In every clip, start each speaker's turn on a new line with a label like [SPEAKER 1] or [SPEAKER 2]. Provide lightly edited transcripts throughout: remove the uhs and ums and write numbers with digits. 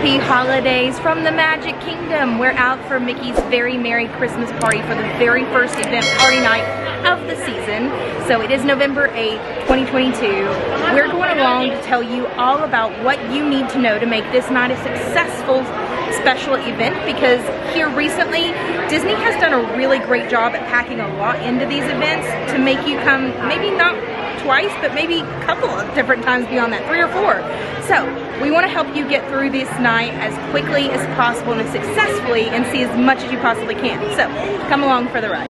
[SPEAKER 1] Happy holidays from the Magic Kingdom. We're out for Mickey's Very Merry Christmas Party for the very first event party night of the season. So it is November 8th, 2022. We're going along to tell you all about what you need to know to make this night a successful special event, because here recently Disney has done a really great job at packing a lot into these events to make you come maybe not twice, but maybe a couple of different times beyond that, 3 or 4. So we want to help you get through this night as quickly as possible and as successfully and see as much as you possibly can. So come along for the ride.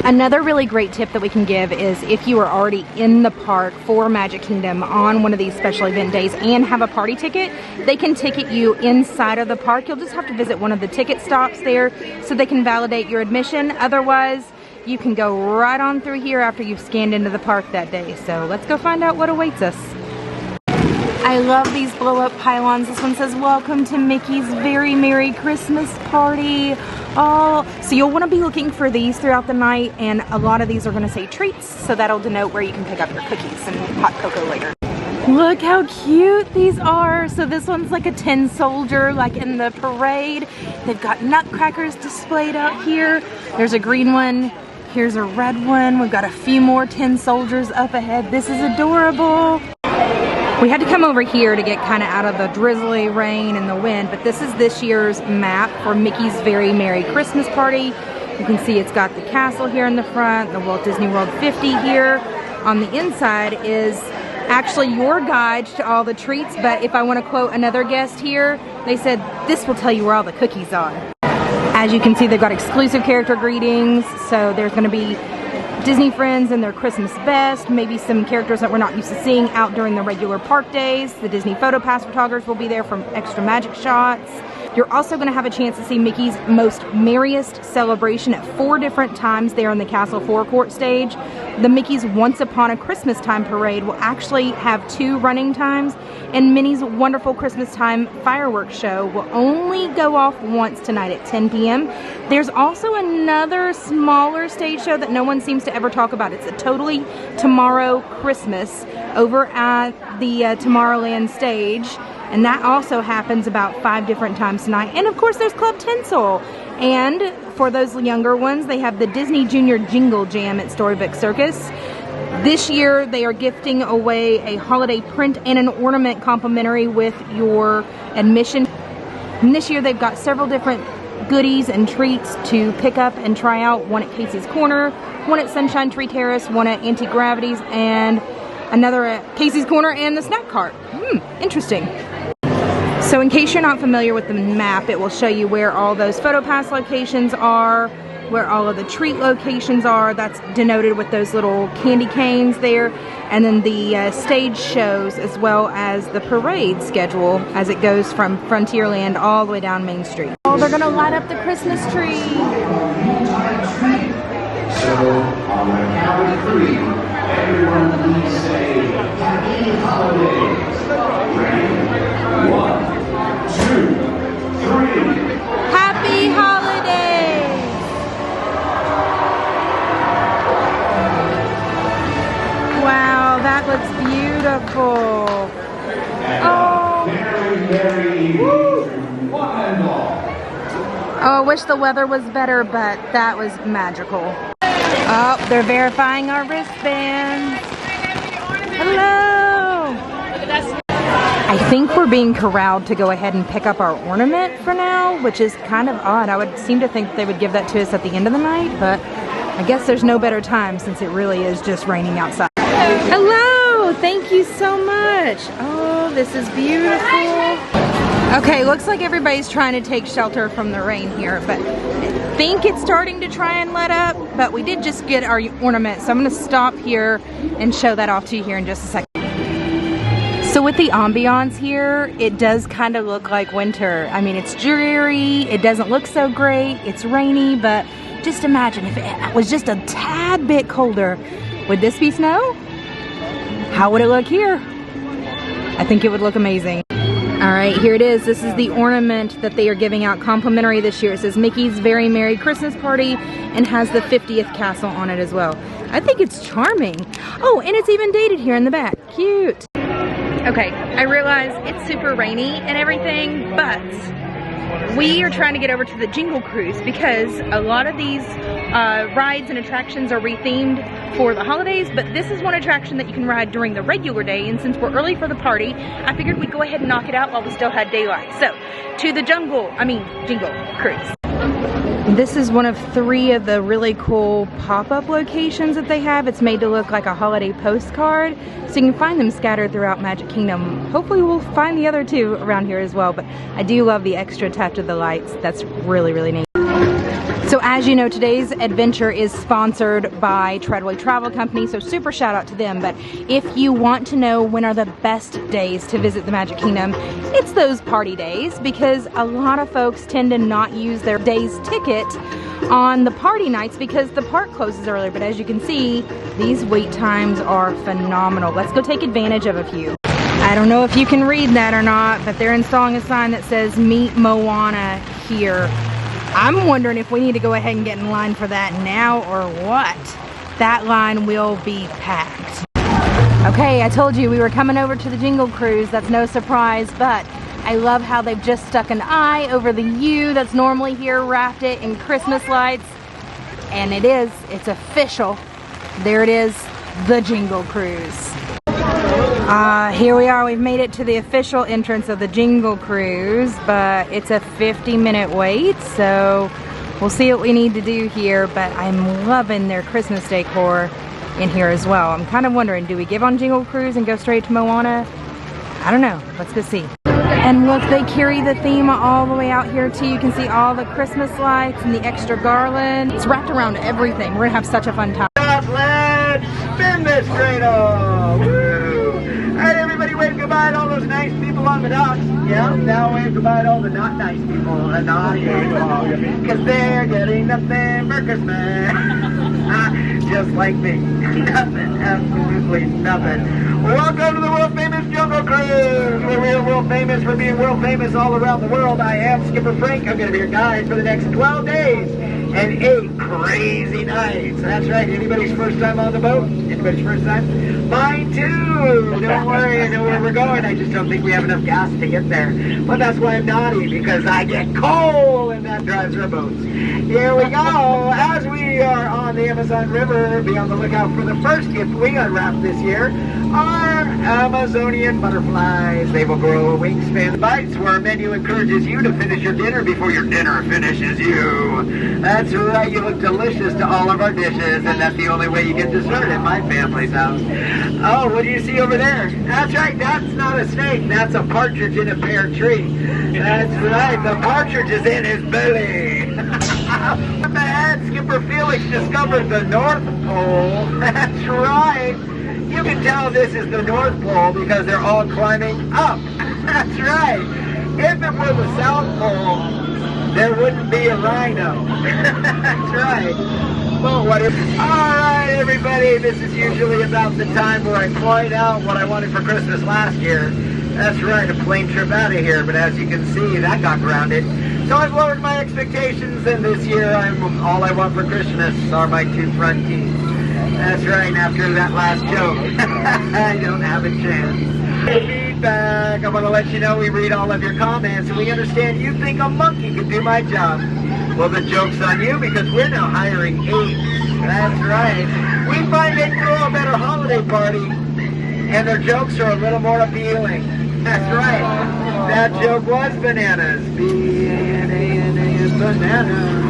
[SPEAKER 1] Another really great tip that we can give is if you are already in the park for Magic Kingdom on one of these special event days and have a party ticket, they can ticket you inside of the park. You'll just have to visit one of the ticket stops there so they can validate your admission. Otherwise, you can go right on through here after you've scanned into the park that day. So let's go find out what awaits us. I love these blow-up pylons. This one says, "Welcome to Mickey's Very Merry Christmas Party." Oh, so you'll want to be looking for these throughout the night, and a lot of these are going to say treats, so that'll denote where you can pick up your cookies and hot cocoa later. Look how cute these are. So this one's like a tin soldier, like in the parade. They've got nutcrackers displayed out here. There's a green one. Here's a red one. We've got a few more tin soldiers up ahead. This is adorable. We had to come over here to get kind of out of the drizzly rain and the wind, but this is this year's map for Mickey's Very Merry Christmas Party. You can see it's got the castle here in the front, the Walt Disney World 50 here. On the inside is actually your guide to all the treats, but if I want to quote another guest here, they said this will tell you where all the cookies are. As you can see, they've got exclusive character greetings, so there's going to be Disney friends in their Christmas best, maybe some characters that we're not used to seeing out during the regular park days. The Disney Photo Pass photographers will be there from extra magic shots. You're also going to have a chance to see Mickey's Most Merriest celebration at 4 different times there in the castle forecourt stage. The Mickey's Once Upon a Christmastime Parade will actually have 2 running times, and Minnie's Wonderful Christmastime Fireworks Show will only go off once tonight at 10 p.m. There's also another smaller stage show that no one seems to ever talk about. It's a Totally Tomorrow Christmas over at the Tomorrowland stage. And that also happens about 5 different times tonight. And of course there's Club Tinsel. And for those younger ones, they have the Disney Junior Jingle Jam at Storybook Circus. This year they are gifting away a holiday print and an ornament complimentary with your admission. And this year they've got several different goodies and treats to pick up and try out. One at Casey's Corner, one at Sunshine Tree Terrace, one at Anti-Gravity's, and another at Casey's Corner and the snack cart. Interesting. So in case you're not familiar with the map, it will show you where all those PhotoPass locations are, where all of the treat locations are. That's denoted with those little candy canes there. And then the stage shows, as well as the parade schedule as it goes from Frontierland all the way down Main Street. Oh, they're gonna light up the Christmas tree.
[SPEAKER 2] So on the count of 3, everyone please say Happy Holidays. Ready? 1, 2, 3.
[SPEAKER 1] Happy holidays! Wow, that looks beautiful. Oh,
[SPEAKER 2] Very evening to one and all.
[SPEAKER 1] I wish the weather was better, but that was magical. Oh, they're verifying our wristbands. Hello! I think we're being corralled to go ahead and pick up our ornament for now, which is kind of odd. I would seem to think they would give that to us at the end of the night, but I guess there's no better time since it really is just raining outside. Hello! Thank you so much. Oh, this is beautiful. Okay, looks like everybody's trying to take shelter from the rain here, but I think it's starting to try and let up, but we did just get our ornament, so I'm going to stop here and show that off to you here in just a second. So with the ambiance here, it does kind of look like winter. I mean, it's dreary, it doesn't look so great, it's rainy, but just imagine if it was just a tad bit colder. Would this be snow? How would it look here? I think it would look amazing. All right, here it is. This is the ornament that they are giving out complimentary this year. It says Mickey's Very Merry Christmas Party and has the 50th castle on it as well. I think it's charming. Oh, and it's even dated here in the back. Cute. Okay, I realize it's super rainy and everything, but we are trying to get over to the Jingle Cruise because a lot of these rides and attractions are rethemed for the holidays, but this is one attraction that you can ride during the regular day, and since we're early for the party, I figured we'd go ahead and knock it out while we still had daylight. So, to the Jingle Cruise. This is one of 3 of the really cool pop-up locations that they have. It's made to look like a holiday postcard, so you can find them scattered throughout Magic Kingdom. Hopefully we'll find the other 2 around here as well, but I do love the extra touch of the lights. That's really, really neat. So as you know, today's adventure is sponsored by Treadway Travel Company, so super shout out to them. But if you want to know when are the best days to visit the Magic Kingdom, it's those party days, because a lot of folks tend to not use their day's ticket on the party nights because the park closes earlier. But as you can see, these wait times are phenomenal. Let's go take advantage of a few. I don't know if you can read that or not, but they're installing a sign that says "Meet Moana here." I'm wondering if we need to go ahead and get in line for that now or what. That line will be packed. Okay, I told you we were coming over to the Jingle Cruise. That's no surprise, but I love how they've just stuck an eye over the U that's normally here, wrapped it in Christmas lights, and it's official. There it is, the Jingle Cruise. Here we are, we've made it to the official entrance of the Jingle Cruise, but it's a 50-minute wait, so we'll see what we need to do here, but I'm loving their Christmas decor in here as well. I'm kind of wondering, do we give on Jingle Cruise and go straight to Moana? I don't know, let's go see. And look, they carry the theme all the way out here too. You can see all the Christmas lights and the extra garland. It's wrapped around everything. We're gonna have such a fun time.
[SPEAKER 3] Let's spin this cradle! Woo! Alright, everybody wave goodbye to all those nice people on the docks. Yeah, now wave goodbye to all the not nice people and naughty people. Because they're getting nothing for Christmas. Just like me. Nothing, absolutely nothing. Welcome to the world famous Jungle Cruise. We're world famous for being world famous all around the world. I am Skipper Frank. I'm going to be your guide for the next 12 days and 8 crazy nights. That's right. Anybody's first time on the boat? Anybody's first time? Mine too. Don't worry, I know where we're going. I just don't think we have enough gas to get there. But that's why I'm naughty, because I get coal and that drives our boats. Here we go. As we are on the Amazon River, be on the lookout for the first gift we unwrapped this year. Our Amazonian butterflies. They will grow a wingspan bites, where our menu encourages you to finish your dinner before your dinner finishes you. That's right, you look delicious to all of our dishes, and that's the only way you get dessert in my family's house. Oh, what do you see over there? That's right, that's not a snake, that's a partridge in a pear tree. That's right, the partridge is in his belly. Man, Skipper Felix discovered the North Pole. That's right. You can tell this is the North Pole because they're all climbing up. That's right. If it were the South Pole, there wouldn't be a rhino. That's right. Well, what if... Alright, everybody, this is usually about the time where I point out what I wanted for Christmas last year. That's right, a plane trip out of here, but as you can see, that got grounded. So I've lowered my expectations, and this year all I want for Christmas are my 2 front teeth. That's right, and after that last joke, I don't have a chance. Feedback, I want to let you know we read all of your comments, and we understand you think a monkey could do my job. Well, the joke's on you, because we're now hiring apes. That's right. We find they throw a better holiday party, and their jokes are a little more appealing. That's right. That joke was bananas. B-A-N-A-N-A is bananas.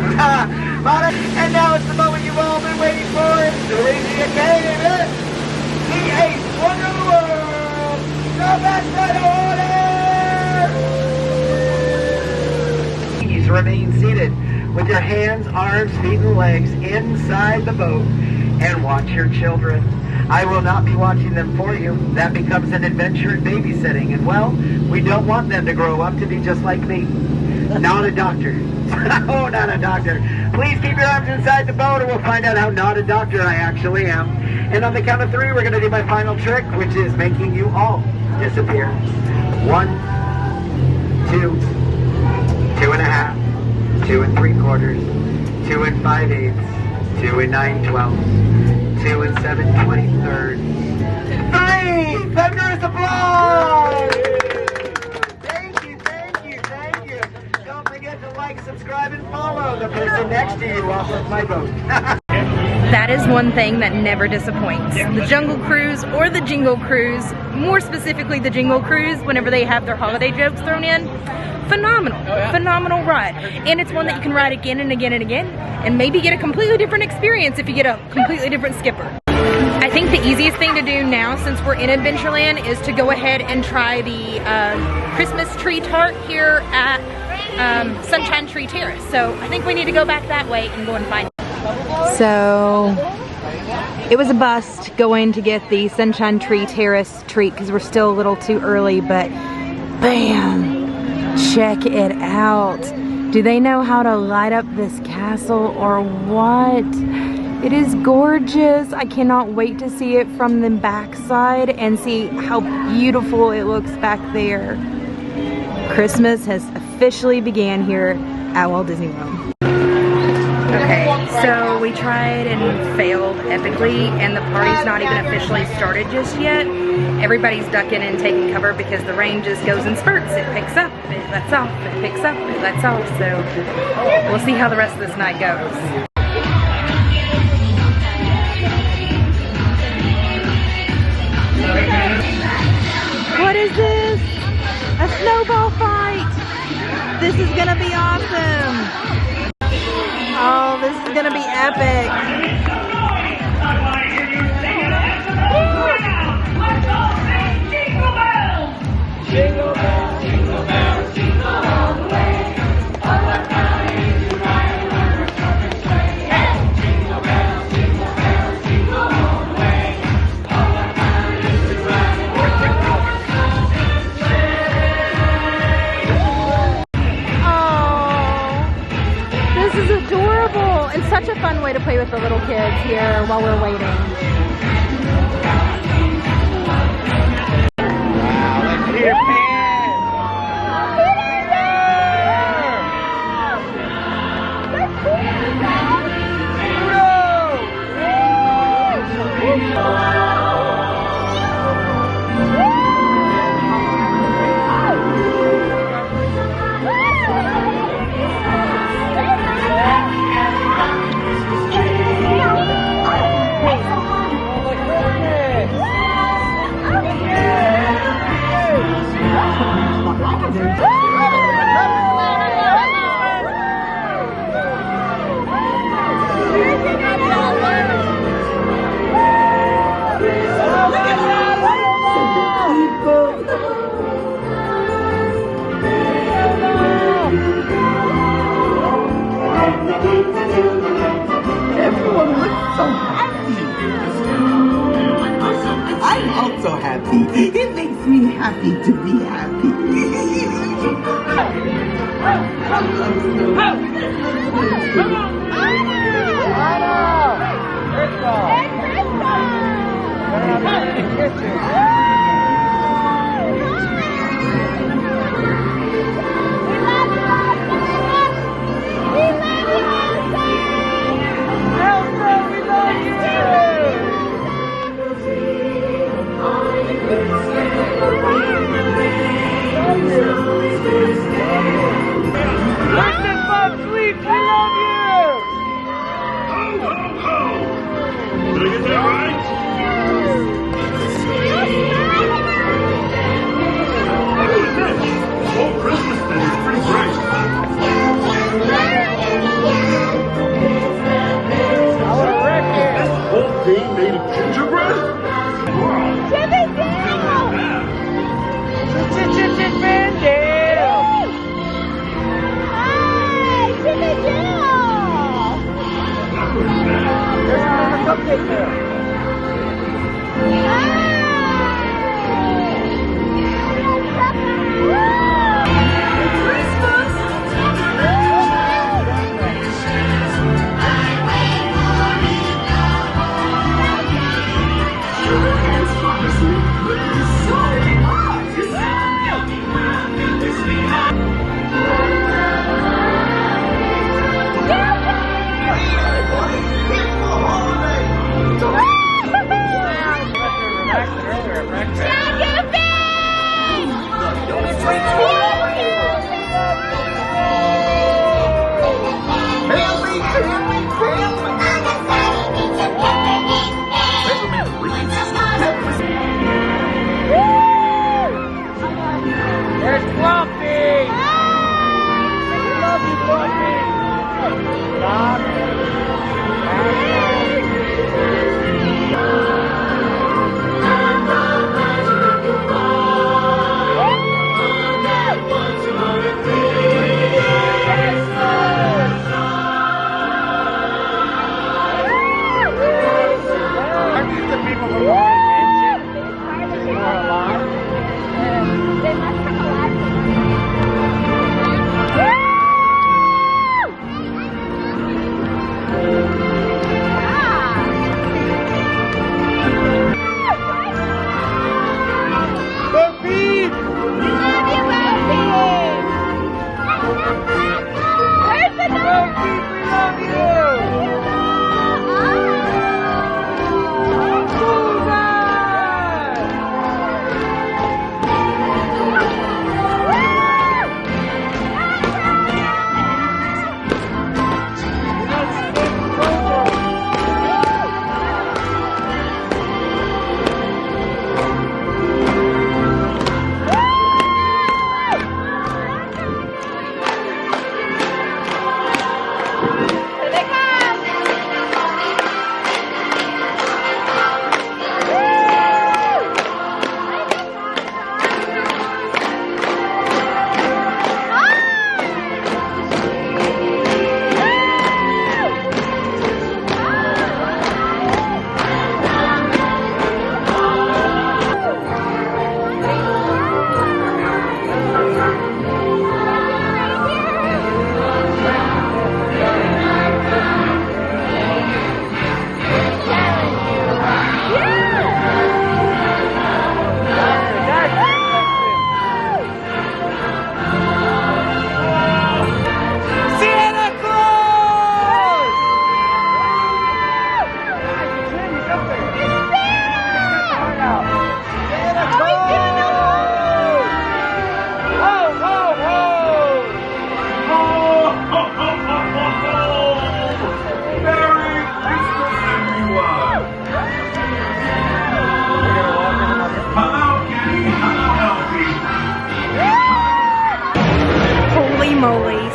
[SPEAKER 3] And now it's the moment you've all been waiting for. It's the Louisiana Game. The 8th wonder of the world. The best order. Please remain seated with your hands, arms, feet, and legs inside the boat and watch your children. I will not be watching them for you. That becomes an adventure in babysitting. And well, we don't want them to grow up to be just like me. Not a doctor. Oh, not a doctor. Please keep your arms inside the boat and we'll find out how not a doctor I actually am. And on the count of 3, we're going to do my final trick, which is making you all disappear. 1, 2, 2 1/2, 2 3/4, 2 5/8, 2 9/12, 2 7/23. Minnie! Thunderous applause! Thank you, thank you, thank you. Don't forget to like, subscribe, and follow the person next to you off of my boat.
[SPEAKER 1] That is one thing that never disappoints. The Jungle Cruise or the Jingle Cruise, more specifically the Jingle Cruise, whenever they have their holiday jokes thrown in, phenomenal, phenomenal ride. And it's one that you can ride again and again and again, and maybe get a completely different experience if you get a completely different skipper. I think the easiest thing to do now, since we're in Adventureland, is to go ahead and try the Christmas tree tart here at Sunshine Tree Terrace. So I think we need to go back that way and go and find it. So it was a bust going to get the Sunshine Tree Terrace treat because we're still a little too early, but bam, check it out. Do they know how to light up this castle or what? It is gorgeous. I cannot wait to see it from the backside and see how beautiful it looks back there. Christmas has officially began here at Walt Disney World. Okay, so we tried and failed epically, and the party's not even officially started just yet. Everybody's ducking and taking cover because the rain just goes in spurts. It picks up, it lets off, it picks up, it lets off. So we'll see how the rest of this night goes. What is this? A snowball fight! This is gonna be awesome! Oh, this is gonna be epic!
[SPEAKER 2] Jingle bells, jingle bells, jingle all the way. Oh, what fun it is to ride in one horse open sleigh. Hey! Jingle bells, jingle all the way. Oh, what fun it is to ride in one horse open sleigh.
[SPEAKER 1] Oh, this is adorable and such a fun way to play with the little kids here while we're waiting.
[SPEAKER 3] Peter Pan!
[SPEAKER 4] Everyone looks so happy. I'm also happy. It makes me happy to be happy.
[SPEAKER 2] Did I get that right?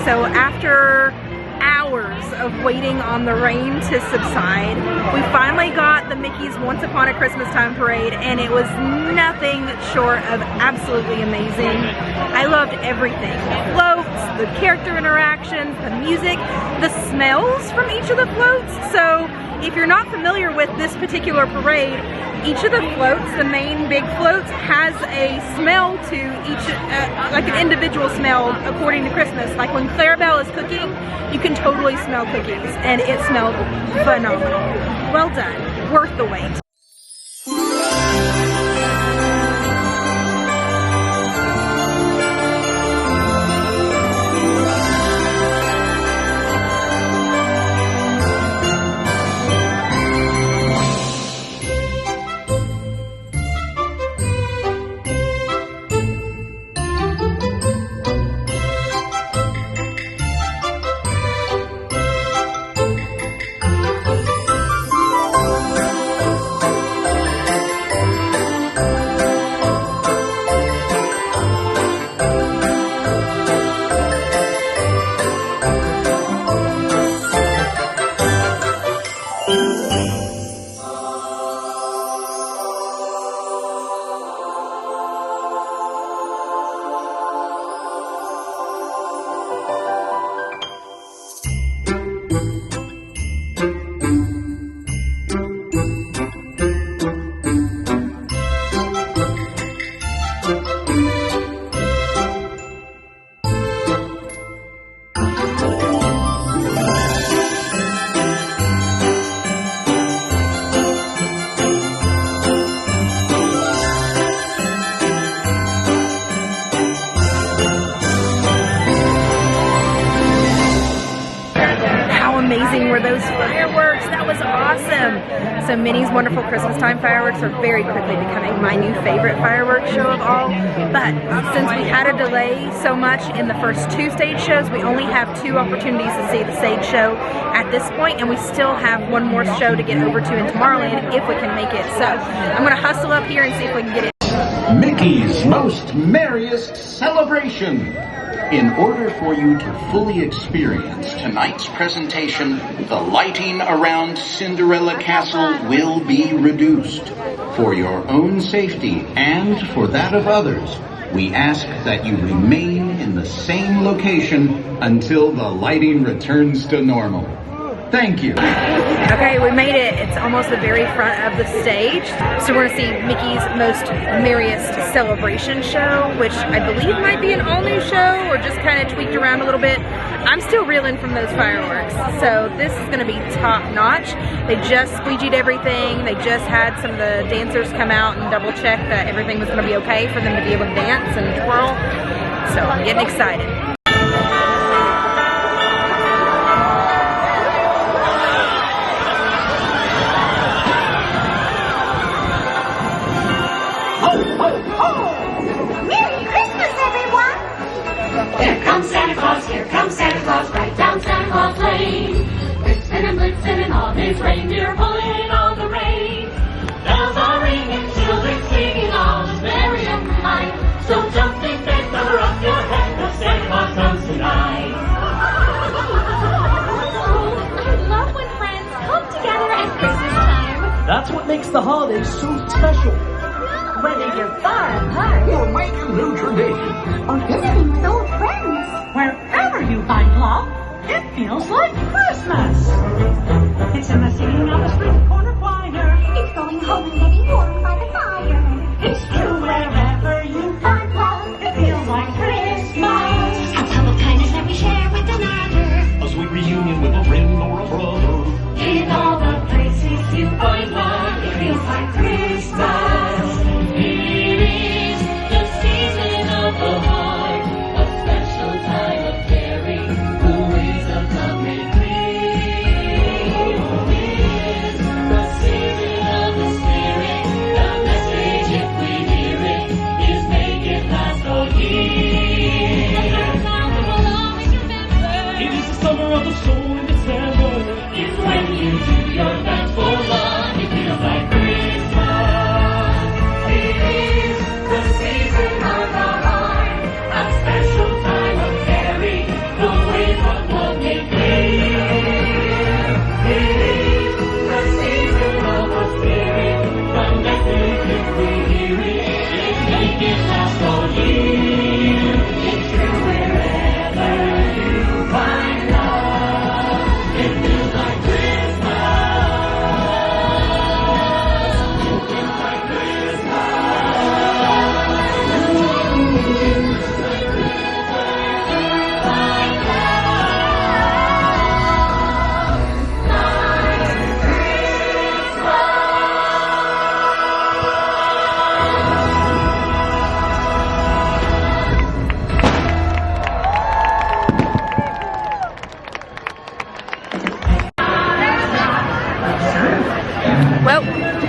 [SPEAKER 1] So after hours of waiting on the rain to subside, we finally got the Mickey's Once Upon a Christmastime Parade, and it was nothing short of absolutely amazing. I loved everything. The floats, the character interactions, the music, the smells from each of the floats. So if you're not familiar with this particular parade, each of the floats, the main big floats, has a smell to each, like an individual smell according to Christmas. Like when Clarabelle is cooking, you can totally smell cookies, and it smelled phenomenal. Well done, worth the wait. Amazing were those fireworks. That was awesome. So Minnie's Wonderful Christmastime Fireworks are very quickly becoming my new favorite fireworks show of all. But since we had a delay so much in the first two stage shows, we only have 2 opportunities to see the stage show at this point, and we still have one more show to get over to in Tomorrowland if we can make it. So I'm going to hustle up here and see if we can get it.
[SPEAKER 5] Mickey's Most Merriest Celebration. In order for you to fully experience tonight's presentation, the lighting around Cinderella Castle will be reduced. For your own safety and for that of others, we ask that you remain in the same location until the lighting returns to normal. Thank you.
[SPEAKER 1] Okay, we made it. It's almost the very front of the stage. So we're gonna see Mickey's Most Merriest Celebration show, which I believe might be an all-new show or just kind of tweaked around a little bit. I'm still reeling from those fireworks. So this is gonna be top-notch. They just squeegeed everything. They just had some of the dancers come out and double check that everything was gonna be okay for them to be able to dance and twirl. So I'm getting excited.
[SPEAKER 2] Here comes Santa Claus, right down Santa Claus Lane. Blitzing and blitzing and all his reindeer pulling on the reins. Bells are ringing, children singing, all is merry and light. So jump in bed, cover up your head, 'cause Santa Claus comes tonight.
[SPEAKER 6] I love when friends come together at Christmas time.
[SPEAKER 7] That's what makes the holidays so special.
[SPEAKER 6] Whether you're far apart
[SPEAKER 5] Or making new tradition.
[SPEAKER 6] or visiting with old friends,
[SPEAKER 7] Wherever you find love, it feels like Christmas. It's in the singing of the street corner choir.
[SPEAKER 6] it's going home and getting warm by the fire.
[SPEAKER 7] It's true wherever you find love, it feels like Christmas.
[SPEAKER 6] A tub of kindness that we share with another.
[SPEAKER 5] A sweet reunion with a friend or a brother.
[SPEAKER 2] In all the places you find love, it feels like Christmas. It is the season of the heart, a special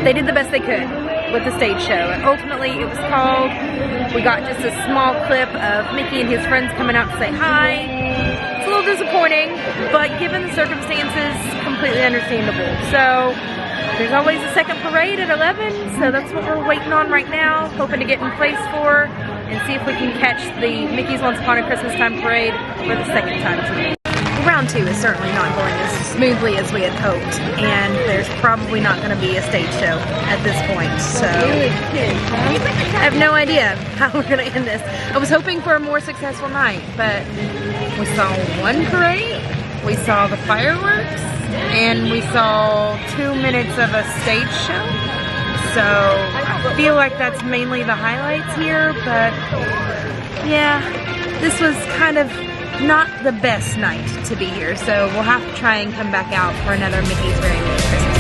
[SPEAKER 1] they did the best they could with the stage show. And ultimately, it was called. We got just a small clip of Mickey and his friends coming out to say hi. It's a little disappointing, but given the circumstances, completely understandable. So there's always a second parade at 11, so that's what we're waiting on right now, hoping to get in place for, and see if we can catch the Mickey's Once Upon a Christmastime Parade for the second time today. Round 2 is certainly not going as smoothly as we had hoped, and there's probably not going to be a stage show at this point, so I have no idea how we're going to end this. I was hoping for a more successful night, but we saw one parade, we saw the fireworks, and we saw 2 minutes of a stage show, so I feel like that's mainly the highlights here, but yeah, this was kind of not the best night to be here, so we'll have to try and come back out for another Mickey's Very Merry Christmas.